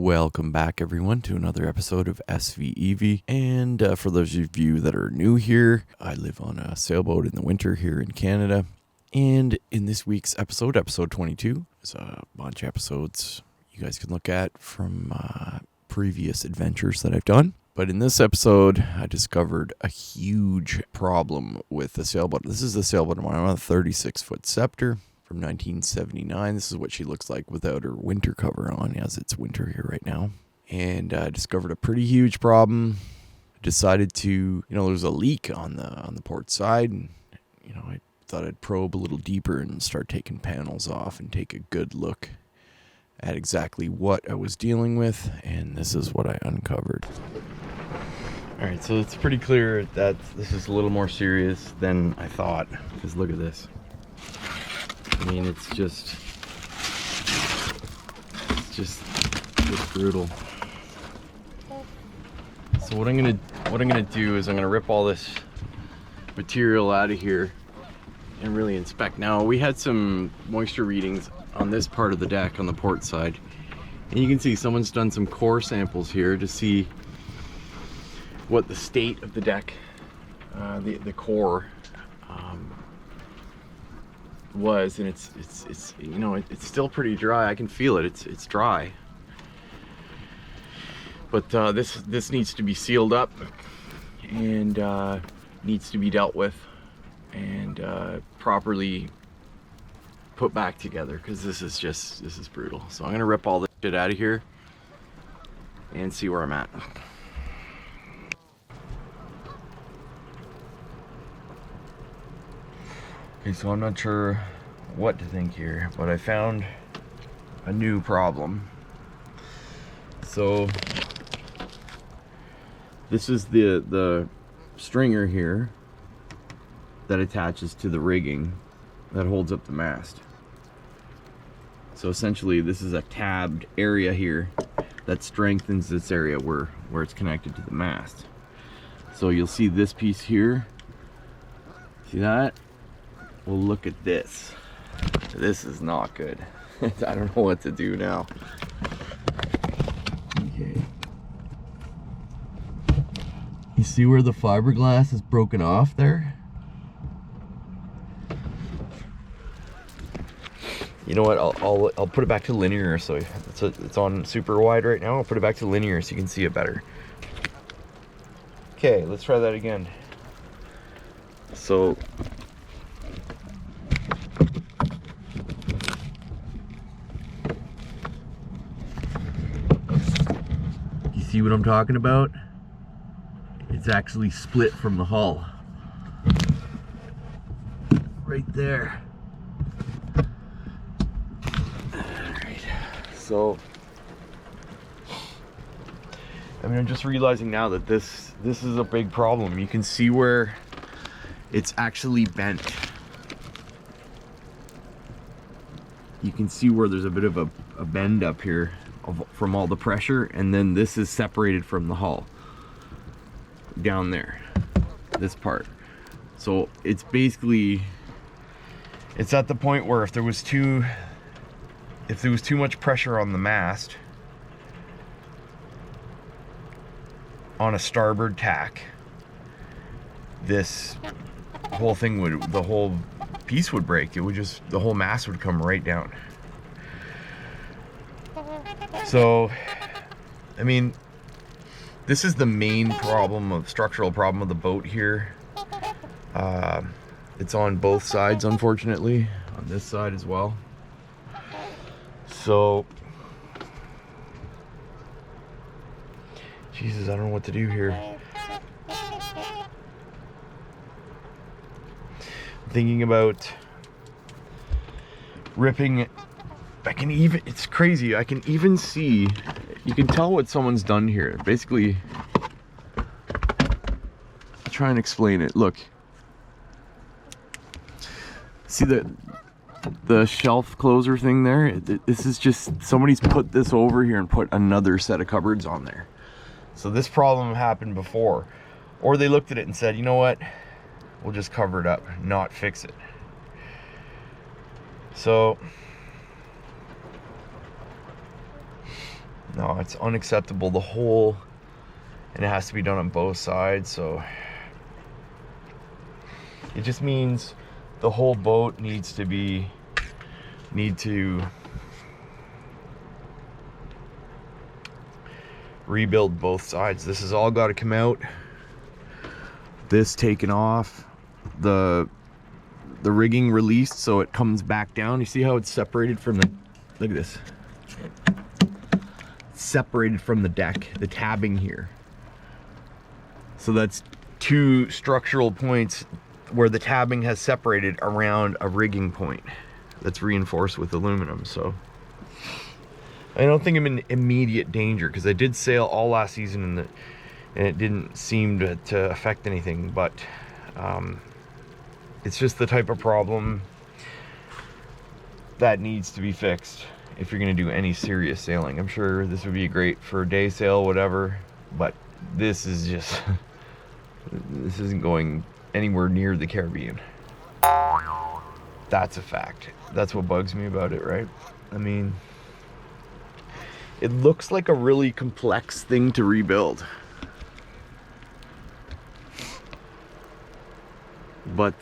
Welcome back, everyone, to another episode of SVEV. And for those of you that are new here, I live on a sailboat in the winter here in Canada. And in this week's episode, episode 22, is a bunch of episodes you guys can look at from previous adventures that I've done. But in this episode, I discovered a huge problem with the sailboat. This is the sailboat I'm on a 36-foot Scepter from 1979. This is what she looks like without her winter cover on, as it's winter here right now. And I discovered a pretty huge problem. Decided to, there was a leak on the port side, and I thought I'd probe a little deeper and start taking panels off and take a good look at exactly what I was dealing with, and this is what I uncovered. Alright, so it's pretty clear that this is a little more serious than I thought, because look at this. I mean, it's just brutal. So what I'm gonna do is I'm gonna rip all this material out of here and really inspect. Now, we had some moisture readings on this part of the deck on the port side, and you can see someone's done some core samples here to see what the state of the deck, the core was, and it's it's still pretty dry. I can feel it. It's dry, but this needs to be sealed up and needs to be dealt with and properly put back together, because this is brutal. So I'm gonna rip all this shit out of here and see where I'm at. Okay, so I'm not sure what to think here, but I found a new problem. So this is the stringer here that attaches to the rigging that holds up the mast. So essentially this is a tabbed area here that strengthens this area where it's connected to the mast. So you'll see this piece here. See that? Well, look at this. This is not good. I don't know what to do now. Okay. You see where the fiberglass is broken off there? You know what? I'll put it back to linear, so it's on super wide right now. I'll put it back to linear so you can see it better. Okay, let's try that again. So see what I'm talking about? It's actually split from the hull. Right there. Alright. So I'm just realizing now that this is a big problem. You can see where it's actually bent. You can see where there's a bit of a bend up here from all the pressure, and then this is separated from the hull down there, this part. So it's basically, it's at the point where if there was too much pressure on the mast on a starboard tack, this whole thing the whole piece would break. It would the whole mast would come right down. So, I mean, this is the main structural problem of the boat here. It's on both sides, unfortunately, on this side as well. So, Jesus, I don't know what to do here. I'm thinking about ripping. It's crazy, I can even see, you can tell what someone's done here. Basically, I'll try and explain it. Look, see the shelf closer thing there? This is just, somebody's put this over here and put another set of cupboards on there. So this problem happened before. Or they looked at it and said, you know what, we'll just cover it up, not fix it. So No, it's unacceptable. The whole, and it has to be done on both sides, so it just means the whole boat need to rebuild both sides. This has all got to come out. This taken off, the rigging released so it comes back down. You see how it's separated from the, look at this, it's separated from the deck, the tabbing here. So that's two structural points where the tabbing has separated around a rigging point that's reinforced with aluminum. So I don't think I'm in immediate danger, because I did sail all last season and it didn't seem to affect anything, but it's just the type of problem that needs to be fixed if you're going to do any serious sailing. I'm sure this would be great for a day sail, whatever, but this is just, this isn't going anywhere near the Caribbean. That's a fact. That's what bugs me about it, right? I mean, it looks like a really complex thing to rebuild, but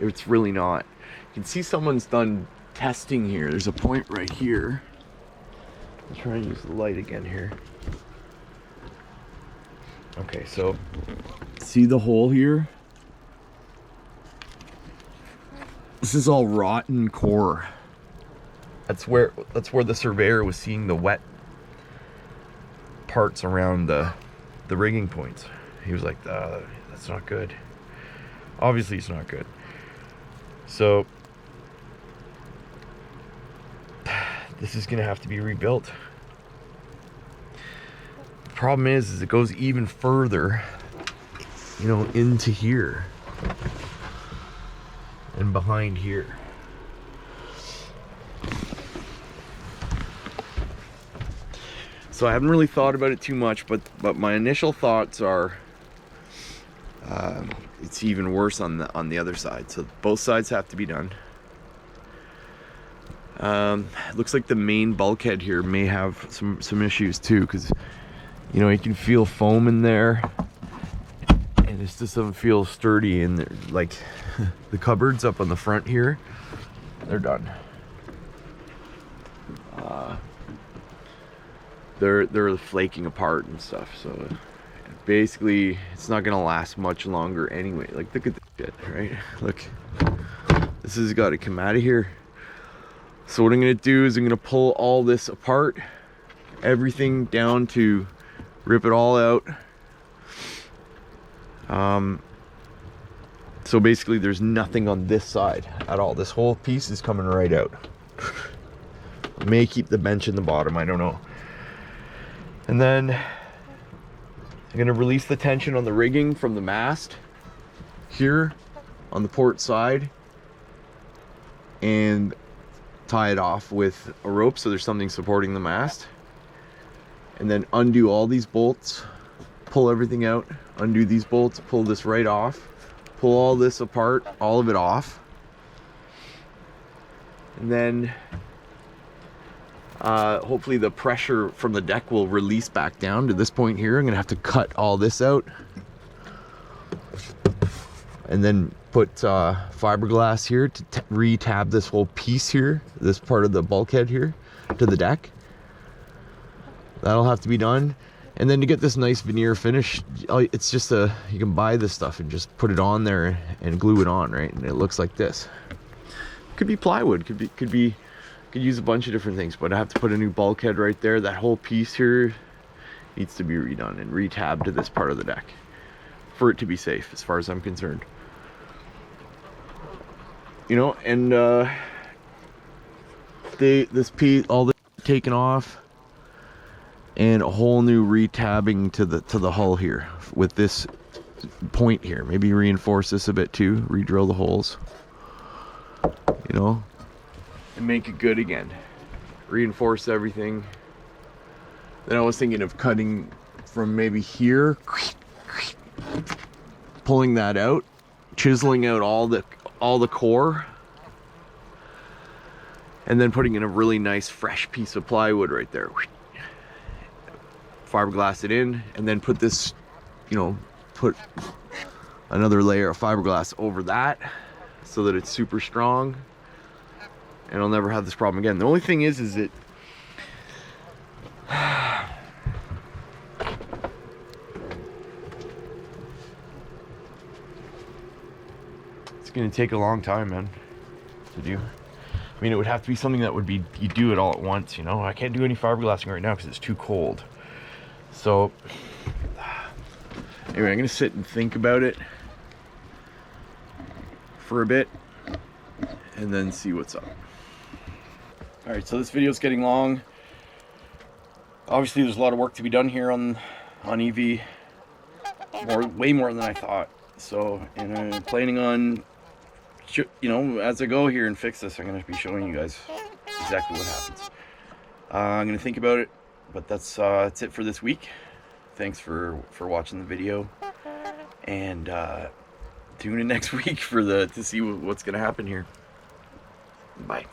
it's really not. You can see someone's done testing here. There's a point right here. I'll try and use the light again here. Okay, so see the hole here? This is all rotten core. That's where the surveyor was seeing the wet parts around the rigging points. He was like, that's not good. Obviously it's not good. So this is gonna have to be rebuilt. The problem is it goes even further, you know, into here and behind here. So I haven't really thought about it too much, but my initial thoughts are it's even worse on the other side. So both sides have to be done. It looks like the main bulkhead here may have some issues too, because you know, you can feel foam in there, and it just doesn't feel sturdy. And like the cupboards up on the front here, they're done. They're flaking apart and stuff. So basically, it's not gonna last much longer anyway. Like, look at this shit, right? Look, this has got to come out of here. So what I'm gonna do is I'm gonna pull all this apart, everything down to rip it all out. So basically there's nothing on this side at all. This whole piece is coming right out. May keep the bench in the bottom, I don't know. And then I'm gonna release the tension on the rigging from the mast here on the port side and tie it off with a rope so there's something supporting the mast. And then undo all these bolts, pull everything out, undo these bolts, pull this right off, pull all this apart, all of it off. And then hopefully the pressure from the deck will release back down to this point here. I'm gonna have to cut all this out and then put fiberglass here to re-tab this whole piece here, this part of the bulkhead here to the deck. That'll have to be done. And then to get this nice veneer finish, it's just you can buy this stuff and just put it on there and glue it on, right? And it looks like this. Could be plywood, could use a bunch of different things, but I have to put a new bulkhead right there. That whole piece here needs to be redone and re-tabbed to this part of the deck for it to be safe, as far as I'm concerned. You know, and this piece, all this taken off, and a whole new re-tabbing to the hull here with this point here. Maybe reinforce this a bit too, re-drill the holes, you know, and make it good again. Reinforce everything. Then I was thinking of cutting from maybe here, pulling that out, chiseling out all the core, and then putting in a really nice fresh piece of plywood right there. Fiberglass it in, and then put this, you know, put another layer of fiberglass over that so that it's super strong, and I'll never have this problem again. The only thing is it it's gonna take a long time, man, to do. I mean, it would have to be something that would be, you do it all at once, you know. I can't do any fiberglassing right now because it's too cold. So anyway, I'm gonna sit and think about it for a bit and then see what's up. All right, so this video is getting long. Obviously there's a lot of work to be done here on EV, way more than I thought. So, and I'm planning on, you know, as I go here and fix this, I'm going to be showing you guys exactly what happens. I'm going to think about it, but that's it for this week. Thanks for watching the video, and tune in next week for to see what's going to happen here. Bye.